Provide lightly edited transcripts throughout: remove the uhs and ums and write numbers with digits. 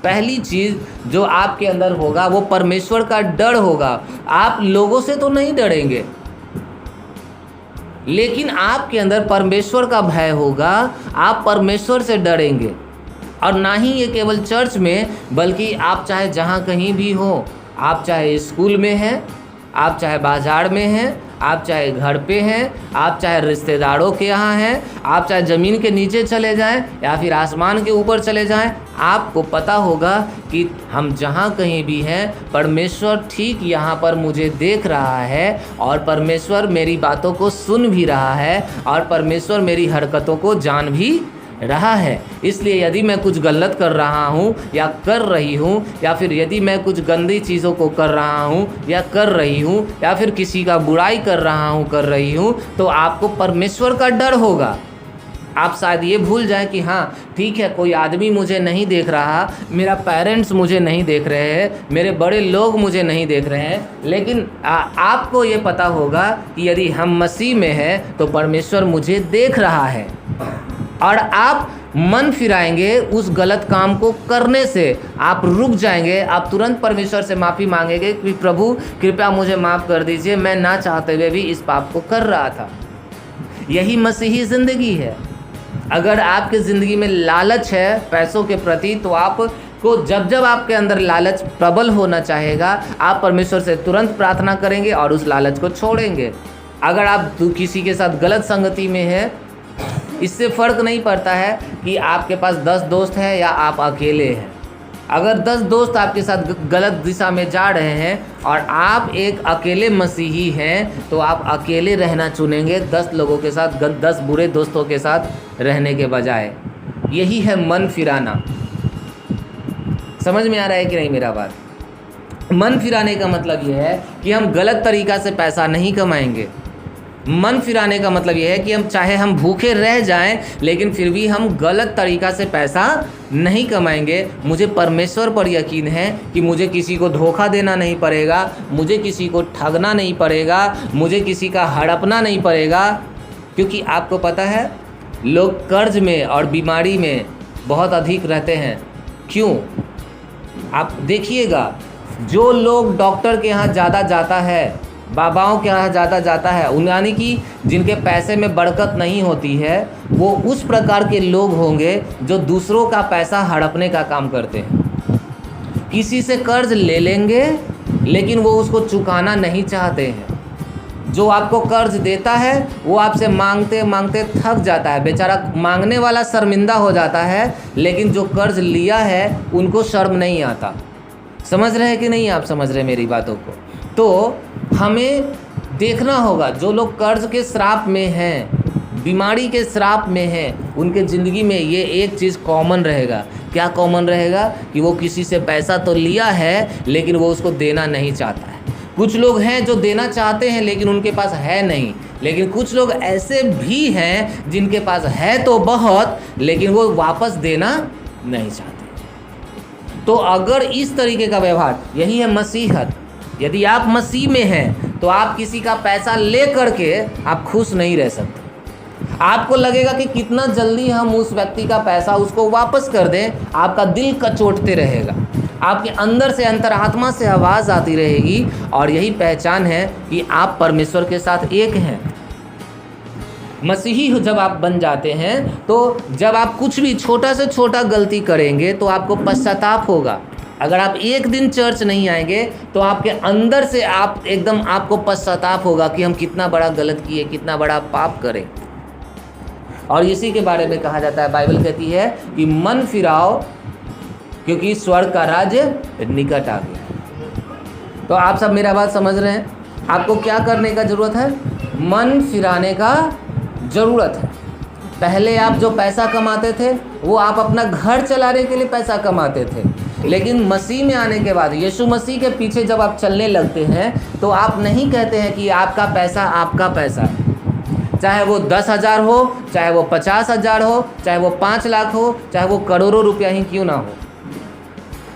पहली चीज़ जो आपके अंदर होगा वो परमेश्वर का डर होगा। आप लोगों से तो नहीं डरेंगे, लेकिन आपके अंदर परमेश्वर का भय होगा, आप परमेश्वर से डरेंगे। और ना ही ये केवल चर्च में, बल्कि आप चाहे जहाँ कहीं भी हो, आप चाहे स्कूल में हैं, आप चाहे बाजार में हैं, आप चाहे घर पे हैं, आप चाहे रिश्तेदारों के यहाँ हैं, आप चाहे ज़मीन के नीचे चले जाएं या फिर आसमान के ऊपर चले जाएं, आपको पता होगा कि हम जहाँ कहीं भी हैं, परमेश्वर ठीक यहाँ पर मुझे देख रहा है और परमेश्वर मेरी बातों को सुन भी रहा है और परमेश्वर मेरी हरकतों को जान भी रहा है। इसलिए यदि मैं कुछ गलत कर रहा हूँ या कर रही हूँ, या फिर यदि मैं कुछ गंदी चीज़ों को कर रहा हूँ या कर रही हूँ, या फिर किसी का बुराई कर रहा हूँ कर रही हूँ, तो आपको परमेश्वर का डर होगा। आप शायद ये भूल जाए कि हाँ ठीक है, कोई आदमी मुझे नहीं देख रहा, मेरा पेरेंट्स मुझे नहीं देख रहे हैं, मेरे बड़े लोग मुझे नहीं देख रहे हैं, लेकिन आपको ये पता होगा कि यदि हम मसीह में हैं तो परमेश्वर मुझे देख रहा है। और आप मन फिराएंगे उस गलत काम को करने से, आप रुक जाएंगे, आप तुरंत परमेश्वर से माफ़ी मांगेंगे कि प्रभु कृपया मुझे माफ़ कर दीजिए, मैं ना चाहते हुए भी इस पाप को कर रहा था। यही मसीही ज़िंदगी है। अगर आपकी ज़िंदगी में लालच है पैसों के प्रति, तो आपको जब जब आपके अंदर लालच प्रबल होना चाहेगा, आप परमेश्वर से तुरंत प्रार्थना करेंगे और उस लालच को छोड़ेंगे। अगर आप किसी के साथ गलत संगति में है, इससे फ़र्क नहीं पड़ता है कि आपके पास 10 दोस्त हैं या आप अकेले हैं। अगर 10 दोस्त आपके साथ गलत दिशा में जा रहे हैं और आप एक अकेले मसीही हैं, तो आप अकेले रहना चुनेंगे 10 लोगों के साथ, 10 बुरे दोस्तों के साथ रहने के बजाय। यही है मन फिराना। समझ में आ रहा है कि नहीं मेरा बात? मन फिराने का मतलब यह है कि हम गलत तरीक़ा से पैसा नहीं कमाएंगे। मन फिराने का मतलब यह है कि हम भूखे रह जाएं, लेकिन फिर भी हम गलत तरीक़ा से पैसा नहीं कमाएंगे। मुझे परमेश्वर पर यकीन है कि मुझे किसी को धोखा देना नहीं पड़ेगा, मुझे किसी को ठगना नहीं पड़ेगा, मुझे किसी का हड़पना नहीं पड़ेगा। क्योंकि आपको पता है लोग कर्ज में और बीमारी में बहुत अधिक रहते हैं। क्यों? आप देखिएगा, जो लोग डॉक्टर के यहाँ ज़्यादा जाता है, बाबाओं के यहाँ ज़्यादा जाता है, यानी कि जिनके पैसे में बरकत नहीं होती है, वो उस प्रकार के लोग होंगे जो दूसरों का पैसा हड़पने का काम करते हैं। किसी से कर्ज ले लेंगे लेकिन वो उसको चुकाना नहीं चाहते हैं। जो आपको कर्ज देता है वो आपसे मांगते मांगते थक जाता है, बेचारा मांगने वाला शर्मिंदा हो जाता है, लेकिन जो कर्ज लिया है उनको शर्म नहीं आता। समझ रहे हैं कि नहीं? आप समझ रहे मेरी बातों को? तो हमें देखना होगा, जो लोग कर्ज के श्राप में हैं, बीमारी के श्राप में हैं, उनके ज़िंदगी में ये एक चीज़ कॉमन रहेगा। क्या कॉमन रहेगा? कि वो किसी से पैसा तो लिया है लेकिन वो उसको देना नहीं चाहता है। कुछ लोग हैं जो देना चाहते हैं लेकिन उनके पास है नहीं, लेकिन कुछ लोग ऐसे भी हैं जिनके पास है तो बहुत, लेकिन वो वापस देना नहीं चाहते। तो अगर इस तरीके का व्यवहार, यही है मसीहत। यदि आप मसीह में हैं तो आप किसी का पैसा ले करके आप खुश नहीं रह सकते। आपको लगेगा कि कितना जल्दी हम उस व्यक्ति का पैसा उसको वापस कर दें, आपका दिल कचोटते रहेगा, आपके अंदर से अंतरात्मा से आवाज़ आती रहेगी। और यही पहचान है कि आप परमेश्वर के साथ एक हैं। मसीही जब आप बन जाते हैं, तो जब आप कुछ भी छोटा से छोटा गलती करेंगे तो आपको पश्चाताप होगा। अगर आप एक दिन चर्च नहीं आएंगे तो आपके अंदर से आपको पश्चाताप होगा कि हम कितना बड़ा गलत किए, कितना बड़ा पाप करें। और इसी के बारे में कहा जाता है, बाइबल कहती है कि मन फिराओ क्योंकि स्वर्ग का राज्य निकट आ गया। तो आप सब मेरा बात समझ रहे हैं? आपको क्या करने का ज़रूरत है? मन फिराने का ज़रूरत है। पहले आप जो पैसा कमाते थे वो आप अपना घर चलाने के लिए पैसा कमाते थे, लेकिन मसीह में आने के बाद, यीशु मसीह के पीछे जब आप चलने लगते हैं तो आप नहीं कहते हैं कि आपका पैसा आपका पैसा है। चाहे वो 10,000 हो, चाहे वो 50,000 हो, चाहे वो 5 लाख हो, चाहे वो करोड़ों रुपया ही क्यों ना हो।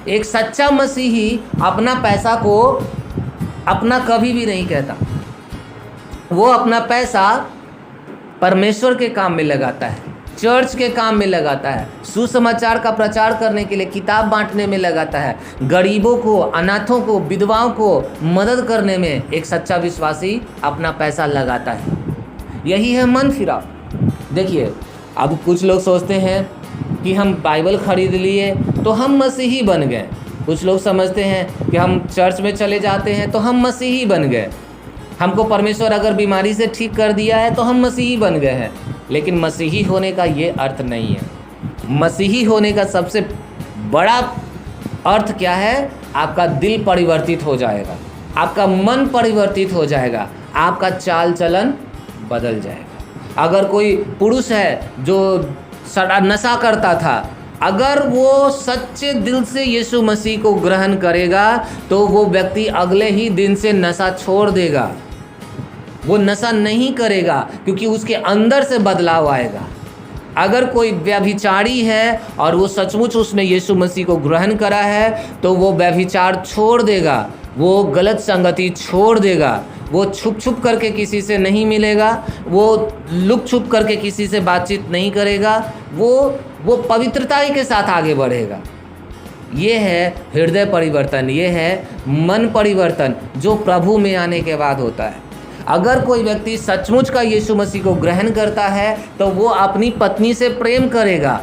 एक सच्चा मसीही अपना पैसा को अपना कभी भी नहीं कहता। वो अपना पैसा परमेश्वर के काम में लगाता है। चर्च के काम में लगाता है, सुसमाचार का प्रचार करने के लिए किताब बांटने में लगाता है, गरीबों को, अनाथों को, विधवाओं को मदद करने में एक सच्चा विश्वासी अपना पैसा लगाता है। यही है मन फिराव। देखिए, अब कुछ लोग सोचते हैं कि हम बाइबल खरीद लिए तो हम मसीही बन गए। कुछ लोग समझते हैं कि हम चर्च में चले जाते हैं तो हम मसीही बन गए। हमको परमेश्वर अगर बीमारी से ठीक कर दिया है तो हम मसीही बन गए हैं। लेकिन मसीही होने का ये अर्थ नहीं है। मसीही होने का सबसे बड़ा अर्थ क्या है? आपका दिल परिवर्तित हो जाएगा, आपका मन परिवर्तित हो जाएगा, आपका चाल चलन बदल जाएगा। अगर कोई पुरुष है जो नशा करता था, अगर वो सच्चे दिल से यीशु मसीह को ग्रहण करेगा तो वो व्यक्ति अगले ही दिन से नशा छोड़ देगा। वो नशा नहीं करेगा क्योंकि उसके अंदर से बदलाव आएगा। अगर कोई व्यभिचारी है और वो सचमुच उसने यीशु मसीह को ग्रहण करा है तो वो व्यभिचार छोड़ देगा, वो गलत संगति छोड़ देगा, वो छुप छुप करके किसी से नहीं मिलेगा, वो लुक छुप करके किसी से बातचीत नहीं करेगा, वो पवित्रता के साथ आगे बढ़ेगा। ये है हृदय परिवर्तन, ये है मन परिवर्तन जो प्रभु में आने के बाद होता है। अगर कोई व्यक्ति सचमुच का यीशु मसीह को ग्रहण करता है तो वो अपनी पत्नी से प्रेम करेगा,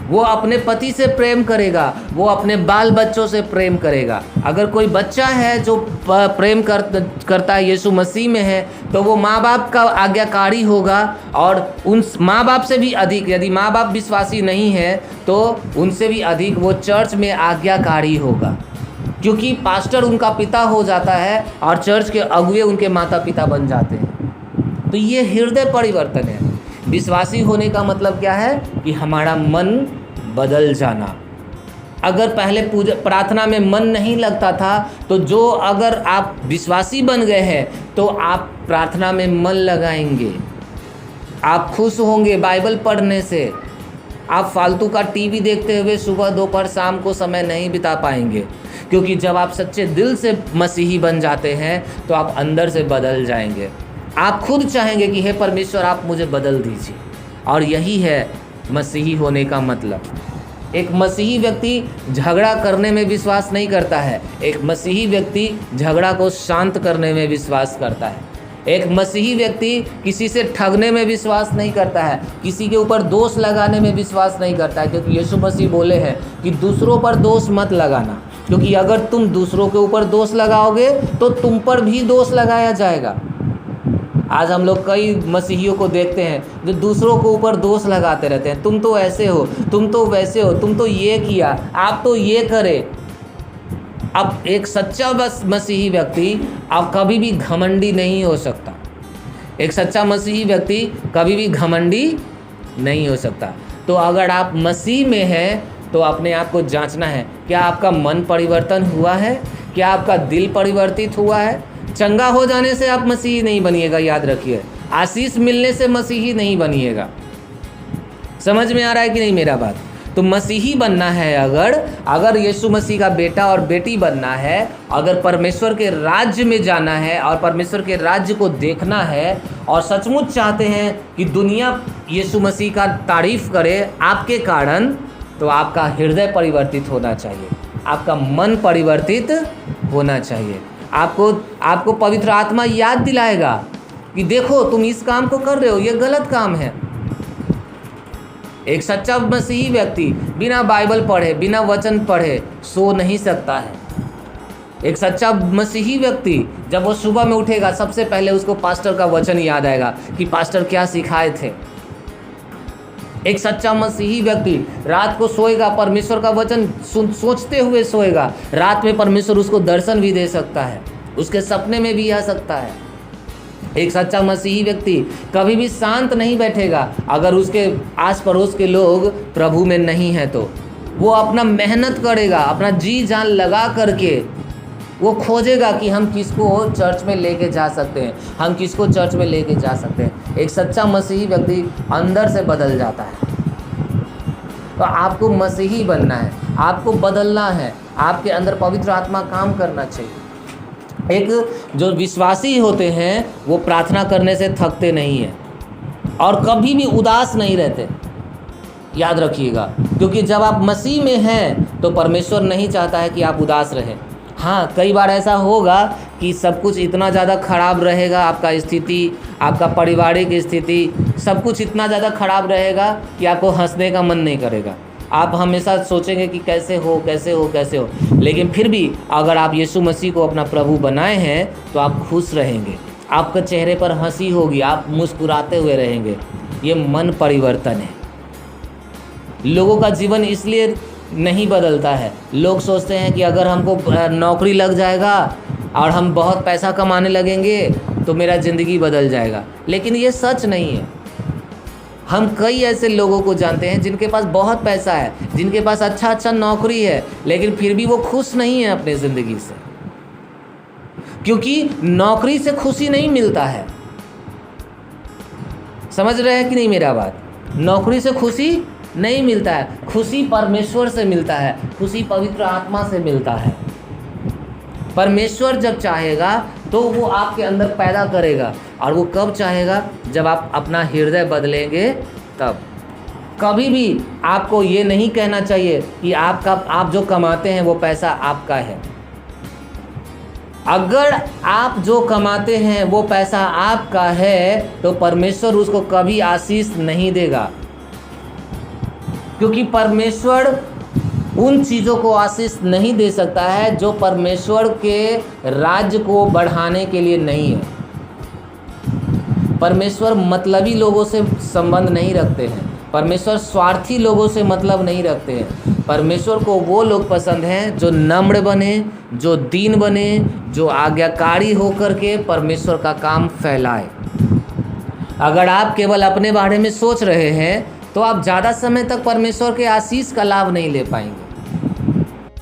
वो अपने पति से प्रेम करेगा, वो अपने बाल बच्चों से प्रेम करेगा। अगर कोई बच्चा है जो प्रेम करता है, यीशु मसीह में है, तो वो माँ बाप का आज्ञाकारी होगा और उन माँ बाप से भी अधिक, यदि माँ बाप विश्वासी नहीं है तो उनसे भी अधिक वो चर्च में आज्ञाकारी होगा, क्योंकि पास्टर उनका पिता हो जाता है और चर्च के अगुवे उनके माता पिता बन जाते हैं। तो ये हृदय परिवर्तन है। विश्वासी होने का मतलब क्या है? कि हमारा मन बदल जाना। अगर पहले पूजा प्रार्थना में मन नहीं लगता था तो जो अगर आप विश्वासी बन गए हैं तो आप प्रार्थना में मन लगाएंगे, आप खुश होंगे बाइबल पढ़ने से, आप फालतू का टीवी देखते हुए सुबह दोपहर शाम को समय नहीं बिता पाएंगे, क्योंकि जब आप सच्चे दिल से मसीही बन जाते हैं तो आप अंदर से बदल जाएंगे। आप खुद चाहेंगे कि हे परमेश्वर आप मुझे बदल दीजिए। और यही है मसीही होने का मतलब। एक मसीही व्यक्ति झगड़ा करने में विश्वास नहीं करता है, एक मसीही व्यक्ति झगड़ा को शांत करने में विश्वास करता है। एक मसीही व्यक्ति किसी से ठगने में विश्वास नहीं करता है, किसी के ऊपर दोष लगाने में विश्वास नहीं करता है, क्योंकि यीशु मसीह बोले हैं कि दूसरों पर दोष मत लगाना, क्योंकि अगर तुम दूसरों के ऊपर दोष लगाओगे तो तुम पर भी दोष लगाया जाएगा। आज हम लोग कई मसीहियों को देखते हैं जो दूसरों के ऊपर दोष लगाते रहते हैं, तुम तो ऐसे हो, तुम तो वैसे हो, तुम तो ये किया, आप तो ये करे। अब एक सच्चा बस मसीही व्यक्ति अब कभी भी घमंडी नहीं हो सकता। एक सच्चा मसीही व्यक्ति कभी भी घमंडी नहीं हो सकता। तो अगर आप मसीह में हैं तो अपने आप को जांचना है, क्या आपका मन परिवर्तन हुआ है, क्या आपका दिल परिवर्तित हुआ है। चंगा हो जाने से आप मसीही नहीं बनिएगा, याद रखिए। आशीष मिलने से मसीही नहीं बनिएगा। समझ में आ रहा है कि नहीं मेरा बात? तो मसीही बनना है, अगर यीशु मसीह का बेटा और बेटी बनना है, अगर परमेश्वर के राज्य में जाना है और परमेश्वर के राज्य को देखना है और सचमुच चाहते हैं कि दुनिया यीशु मसीह का तारीफ करे आपके कारण, तो आपका हृदय परिवर्तित होना चाहिए, आपका मन परिवर्तित होना चाहिए। आपको पवित्र आत्मा याद दिलाएगा कि देखो तुम इस काम को कर रहे हो, ये गलत काम है। एक सच्चा मसीही व्यक्ति बिना बाइबल पढ़े, बिना वचन पढ़े सो नहीं सकता है। एक सच्चा मसीही व्यक्ति जब वो सुबह में उठेगा सबसे पहले उसको पास्टर का वचन याद आएगा कि पास्टर क्या सिखाए थे। एक सच्चा मसीही व्यक्ति रात को सोएगा, परमेश्वर का वचन सोचते हुए सोएगा। रात में परमेश्वर उसको दर्शन भी दे सकता है, उसके सपने में भी आ सकता है। एक सच्चा मसीही व्यक्ति कभी भी शांत नहीं बैठेगा अगर उसके आस पड़ोस के लोग प्रभु में नहीं हैं तो वो अपना मेहनत करेगा, अपना जी जान लगा करके वो खोजेगा कि हम किसको चर्च में लेके जा सकते हैं, हम किसको चर्च में लेके जा सकते हैं। एक सच्चा मसीही व्यक्ति अंदर से बदल जाता है। तो आपको मसीही बनना है, आपको बदलना है, आपके अंदर पवित्र आत्मा काम करना चाहिए। एक जो विश्वासी होते हैं वो प्रार्थना करने से थकते नहीं हैं और कभी भी उदास नहीं रहते। याद रखिएगा, क्योंकि जब आप मसीह में हैं तो परमेश्वर नहीं चाहता है कि आप उदास रहें। हाँ, कई बार ऐसा होगा कि सब कुछ इतना ज़्यादा खराब रहेगा, आपका स्थिति, आपका पारिवारिक स्थिति, सब कुछ इतना ज़्यादा खराब रहेगा कि आपको हंसने का मन नहीं करेगा। आप हमेशा सोचेंगे कि कैसे हो कैसे हो कैसे हो, लेकिन फिर भी अगर आप यीशु मसीह को अपना प्रभु बनाए हैं तो आप खुश रहेंगे, आपके चेहरे पर हंसी होगी, आप मुस्कुराते हुए रहेंगे। ये मन परिवर्तन है। लोगों का जीवन इसलिए नहीं बदलता है। लोग सोचते हैं कि अगर हमको नौकरी लग जाएगा और हम बहुत पैसा कमाने लगेंगे तो मेरा ज़िंदगी बदल जाएगा, लेकिन ये सच नहीं है। हम कई ऐसे लोगों को जानते हैं जिनके पास बहुत पैसा है, जिनके पास अच्छा नौकरी है, लेकिन फिर भी वो खुश नहीं है अपने ज़िंदगी से, क्योंकि नौकरी से खुशी नहीं मिलता है। समझ रहे हैं कि नहीं मेरा बात? नौकरी से खुशी नहीं मिलता है, खुशी परमेश्वर से मिलता है, खुशी पवित्र आत्मा से मिलता है। परमेश्वर जब चाहेगा तो वो आपके अंदर पैदा करेगा, और वो कब चाहेगा? जब आप अपना हृदय बदलेंगे तब। कभी भी आपको ये नहीं कहना चाहिए कि आप जो कमाते हैं वो पैसा आपका है। अगर आप जो कमाते हैं वो पैसा आपका है तो परमेश्वर उसको कभी आशीष नहीं देगा, क्योंकि परमेश्वर उन चीज़ों को आशीष नहीं दे सकता है जो परमेश्वर के राज्य को बढ़ाने के लिए नहीं है। परमेश्वर मतलबी लोगों से संबंध नहीं रखते हैं, परमेश्वर स्वार्थी लोगों से मतलब नहीं रखते हैं। परमेश्वर को वो लोग पसंद हैं जो नम्र बने, जो दीन बने, जो आज्ञाकारी होकर के परमेश्वर का काम फैलाए। अगर आप केवल अपने बारे में सोच रहे हैं तो आप ज़्यादा समय तक परमेश्वर के आशीष का लाभ नहीं ले पाएंगे।